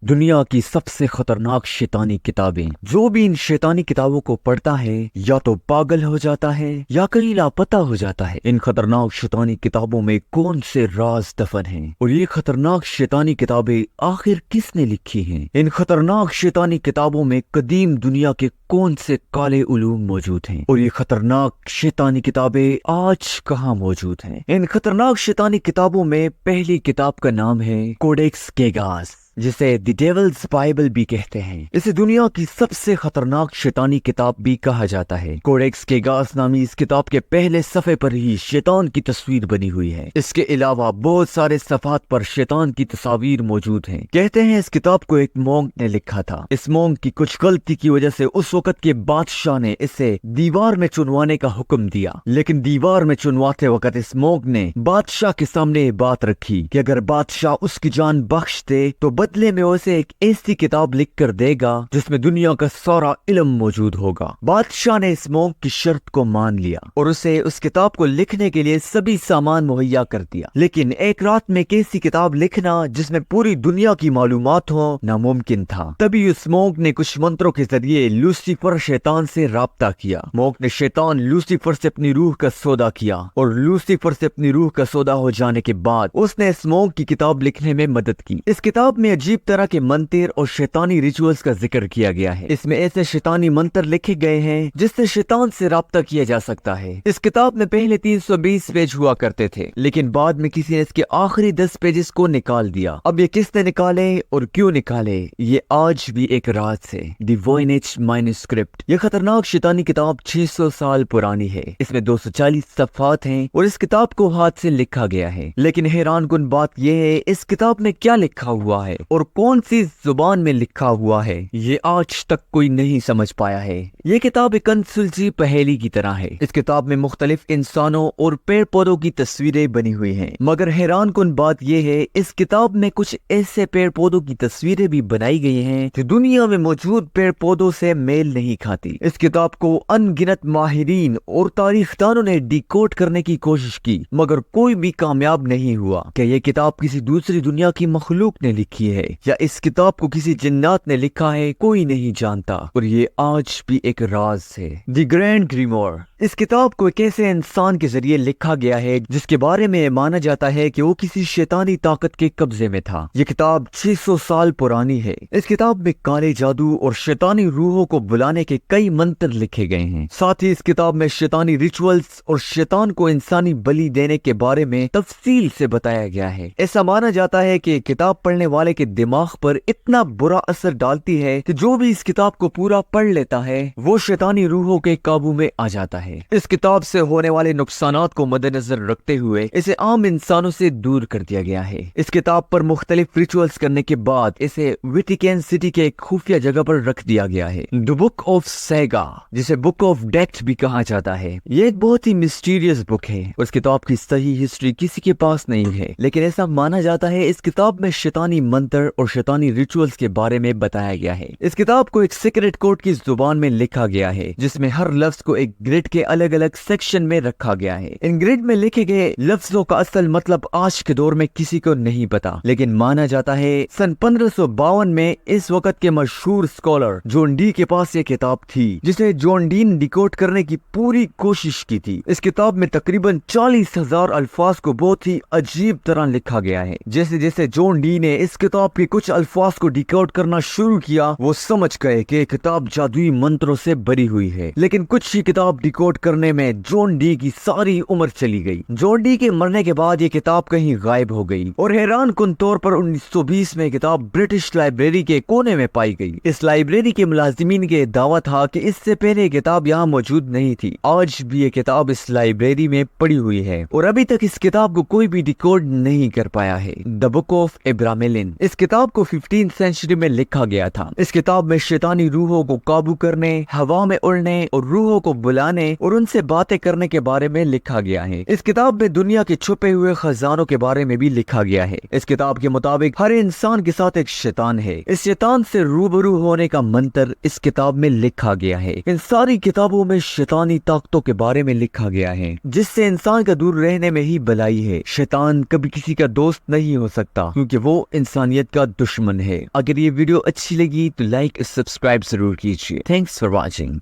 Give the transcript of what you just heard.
دنیا کی سب سے خطرناک شیطانی کتابیں۔ جو بھی ان شیطانی کتابوں کو پڑھتا ہے یا تو پاگل ہو جاتا ہے یا کہیں لاپتہ ہو جاتا ہے۔ ان خطرناک شیطانی کتابوں میں کون سے راز دفن ہیں اور یہ خطرناک شیطانی کتابیں آخر کس نے لکھی ہیں؟ ان خطرناک شیطانی کتابوں میں قدیم دنیا کے کون سے کالے علوم موجود ہیں اور یہ خطرناک شیطانی کتابیں آج کہاں موجود ہیں؟ ان خطرناک شیطانی کتابوں میں پہلی کتاب کا نام ہے کوڈیکس کیگاس، جسے دی ڈیولز بائبل بھی کہتے ہیں۔ اسے دنیا کی سب سے خطرناک شیطانی کتاب بھی کہا جاتا ہے۔ کوڈیکس کیگاس نامی اس کتاب کے پہلے صفحے پر ہی شیطان کی تصویر بنی ہوئی ہے۔ اس کے علاوہ بہت سارے صفحات پر شیطان کی تصاویر موجود ہیں۔ کہتے ہیں اس کتاب کو ایک مونک نے لکھا تھا۔ اس مونک کی کچھ غلطی کی وجہ سے اس وقت کے بادشاہ نے اسے دیوار میں چنوانے کا حکم دیا، لیکن دیوار میں چنواتے وقت اس مونک نے بادشاہ کے سامنے یہ بات رکھی کہ اگر بادشاہ اس کی جان بخش دے تو بدلے میں اسے ایک ایسی کتاب لکھ کر دے گا جس میں دنیا کا سارا علم موجود ہوگا۔ بادشاہ نے اس مونک کی شرط کو مان لیا اور اسے اس کتاب کو لکھنے کے لیے سبھی سامان مہیا کر دیا، لیکن ایک رات میں ایک ایسی کتاب لکھنا جس میں پوری دنیا کی معلومات ہو ناممکن تھا۔ تبھی اس مونک نے کچھ منتروں کے ذریعے لوسیفر شیطان سے رابطہ کیا۔ مونک نے شیطان لوسیفر سے اپنی روح کا سودا کیا اور لوسیفر سے اپنی روح کا سودا ہو جانے کے بعد اس نے اس مونک کی کتاب لکھنے میں مدد کی۔ اس کتاب میں عجیب طرح کے منتر اور شیطانی ریچولز کا ذکر کیا گیا ہے۔ اس میں ایسے شیطانی منتر لکھے گئے ہیں جس سے شیطان سے رابطہ کیا جا سکتا ہے۔ اس کتاب میں پہلے 320 پیج ہوا کرتے تھے، لیکن بعد میں کسی نے اس کے آخری 10 پیجز کو نکال دیا۔ اب یہ کس نے نکالے اور کیوں نکالے، یہ آج بھی ایک راز ہے۔ دی ووینچ مینوسکرپٹ، یہ خطرناک شیطانی کتاب 600 سال پرانی ہے۔ اس میں 240 صفحات ہیں اور اس کتاب کو ہاتھ سے لکھا گیا ہے، لیکن حیران کن بات یہ ہے اس کتاب میں کیا لکھا ہوا ہے اور کون سی زبان میں لکھا ہوا ہے، یہ آج تک کوئی نہیں سمجھ پایا ہے۔ یہ کتاب ایک انسلجی پہیلی کی طرح ہے۔ اس کتاب میں مختلف انسانوں اور پیڑ پودوں کی تصویریں بنی ہوئی ہیں، مگر حیران کن بات یہ ہے اس کتاب میں کچھ ایسے پیڑ پودوں کی تصویریں بھی بنائی گئی ہیں جو دنیا میں موجود پیڑ پودوں سے میل نہیں کھاتی۔ اس کتاب کو ان گنت ماہرین اور تاریخ دانوں نے ڈیکوڈ کرنے کی کوشش کی، مگر کوئی بھی کامیاب نہیں ہوا۔ کہ یہ کتاب کسی دوسری دنیا کی مخلوق نے لکھی ہے یا اس کتاب کو کسی جنات نے لکھا ہے، کوئی نہیں جانتا، اور یہ آج بھی ایک راز ہے۔ دی گرینڈ گریمور، اس کتاب کو ایک ایسے انسان کے ذریعے لکھا گیا ہے جس کے بارے میں مانا جاتا ہے کہ وہ کسی شیطانی طاقت کے قبضے میں تھا۔ یہ کتاب 600 سال پرانی ہے۔ اس کتاب میں کالے جادو اور شیطانی روحوں کو بلانے کے کئی منتر لکھے گئے ہیں۔ ساتھ ہی اس کتاب میں شیطانی ریچولز اور شیطان کو انسانی بلی دینے کے بارے میں تفصیل سے بتایا گیا ہے۔ ایسا مانا جاتا ہے کہ کتاب پڑھنے والے کے دماغ پر اتنا برا اثر ڈالتی ہے کہ جو بھی اس کتاب کو پورا پڑھ لیتا ہے وہ شیطانی روحوں کے قابو میں آ جاتا ہے۔ اس کتاب سے ہونے والے نقصانات کو مد نظر رکھتے ہوئے اسے عام انسانوں سے دور کر دیا گیا ہے۔ اس کتاب پر مختلف ریچولز کرنے کے بعد اسے ویٹیکن سٹی کے ایک خفیہ جگہ پر رکھ دیا گیا ہے۔ دی بک آف سیگا، جسے بک آف ڈیتھ بھی کہا جاتا ہے، یہ ایک بہت ہی مسٹیریس بک ہے۔ اس کتاب کی صحیح ہسٹری کسی کے پاس نہیں ہے، لیکن ایسا مانا جاتا ہے اس کتاب میں شیطانی منتر اور شیطانی ریچولز کے بارے میں بتایا گیا ہے۔ اس کتاب کو ایک سیکرٹ کوڈ کی زبان میں لکھا گیا ہے، جس میں ہر لفظ کو ایک گریڈ کے الگ الگ سیکشن میں رکھا گیا ہے۔ ان گریڈ میں لکھے گئے لفظوں کا اصل مطلب آج کے دور میں کسی کو نہیں پتا، لیکن مانا جاتا ہے سن 1552 میں اس وقت کے مشہور اسکالر جون ڈی کے پاس یہ کتاب تھی، جسے جون ڈی نے ڈیکوڈ کرنے کی پوری کوشش کی تھی۔ اس کتاب میں تقریباً 40,000 الفاظ کو بہت ہی عجیب طرح لکھا گیا ہے۔ جیسے جیسے جون ڈی نے اس کتاب کے کچھ الفاظ کو ڈیکوڈ کرنا شروع کیا، وہ سمجھ گئے کہ یہ کتاب جادوئی منتروں سے بھری ہوئی ہے، لیکن کچھ ہی کتاب ڈیکوڈ کرنے میں جون ڈی کی ساری عمر چلی گئی۔ جون ڈی کے مرنے کے بعد یہ کتاب کہیں غائب ہو گئی اور حیران کن طور پر 1920 میں کتاب برٹش لائبریری کے کونے میں پائی گئی۔ اس لائبریری کے ملازمین کے دعویٰ تھا کہ اس سے پہلے یہ کتاب یہاں موجود نہیں تھی۔ آج بھی یہ کتاب اس لائبریری میں پڑی ہوئی ہے اور ابھی تک اس کتاب کو کوئی بھی ڈیکوڈ نہیں کر پایا ہے۔ دی بک آف ابرامیلن، اس کتاب کو 15th سینچری میں لکھا گیا تھا۔ اس کتاب میں شیطانی روحوں کو قابو کرنے، ہوا میں اڑنے اور روحوں کو بلانے اور ان سے باتیں کرنے کے بارے میں لکھا گیا ہے۔ اس کتاب میں دنیا کے چھپے ہوئے خزانوں کے بارے میں بھی لکھا گیا ہے۔ اس کتاب کے مطابق ہر انسان کے ساتھ ایک شیطان ہے۔ اس شیطان سے روبرو ہونے کا منتر اس کتاب میں لکھا گیا ہے۔ ان ساری کتابوں میں شیطانی طاقتوں کے بارے میں لکھا گیا ہے جس سے انسان کا دور رہنے میں ہی بھلائی ہے۔ شیطان کبھی کسی کا دوست نہیں ہو سکتا کیونکہ وہ انسانیت کا دشمن ہے۔ اگر یہ ویڈیو اچھی لگی تو لائک اور سبسکرائب ضرور کیجیے۔ Thanks for watching.